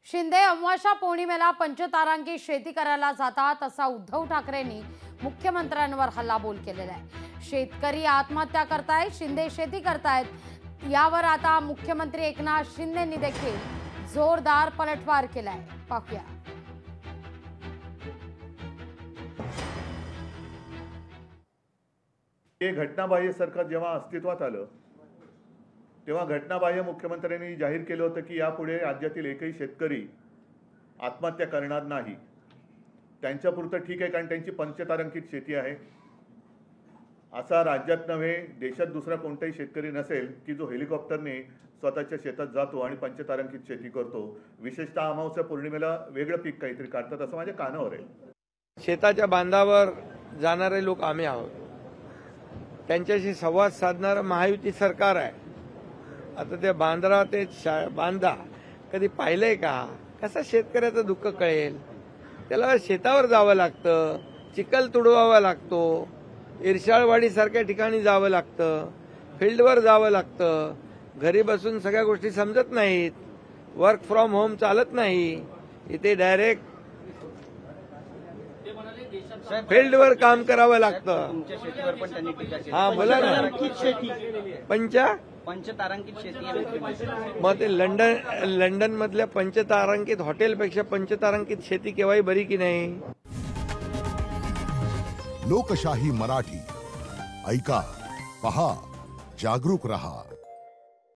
शिंदे अमावस्या पौर्णिमेला पंचतारांकित शेती करायला जातात असा उद्धव ठाकरेंनी मुख्यमंत्र्यांवर हल्लाबोल केलेला आहे। शेतकरी आत्महत्या करतायत, शिंदे शेती करतायत, यावर आता मुख्यमंत्री एकनाथ शिंदेंनी देखील जोरदार पलटवार केलाय। पाहूया। हे घटनाबाह्य सरकार जेव्हा अस्तित्वात आलं तेव्हा घटनाबाह्य मुख्यमंत्र्यांनी जाहीर केलं होतं की यापुढे राज्यातील एकही शेतकरी आत्महत्या करणार नाही। त्यांच्यापुरतं ठीक आहे, कारण त्यांची पंचतारांकित शेती आहे। असा राज्यात नव्हे देशात दुसरा कोणताही शेतकरी नसेल की जो हेलिकॉप्टरने स्वतःच्या शेतात जातो आणि पंचतारांकित शेती करतो। विशेषतः अमावस्या पौर्णिमेला वेगळं पीक काहीतरी काढतात असं माझ्या कानावर आहे। शेताच्या बांधावर जाणारे लोक आम्ही आहोत, त्यांच्याशी संवाद साधणारं महायुती सरकार आहे। आता ते बांद्रा ते बांधा कधी पाहिलंय का? कसं शेतकऱ्याचं दुःख कळेल? त्याला शेतावर जावं लागतं, चिखल तुडवावा लागतो, इरशाळवाडी सारख्या ठिकाणी जावं लागतं, फील्डवर जावं लागतं। घरी बसून सगळ्या गोष्टी समजत नाहीत, वर्क फ्रॉम होम चालत नाही। इथे डायरेक्ट फील्डवर काम करावं लागतं। हा बोला ना। पंचतारांकित शेती मग ते लंडन मधल्या पंचतारांकित हॉटेलपेक्षा पंचतारांकित शेती केव्हाही बरी की नाही? लोकशाही मराठी ऐका, पहा, जागरूक रहा।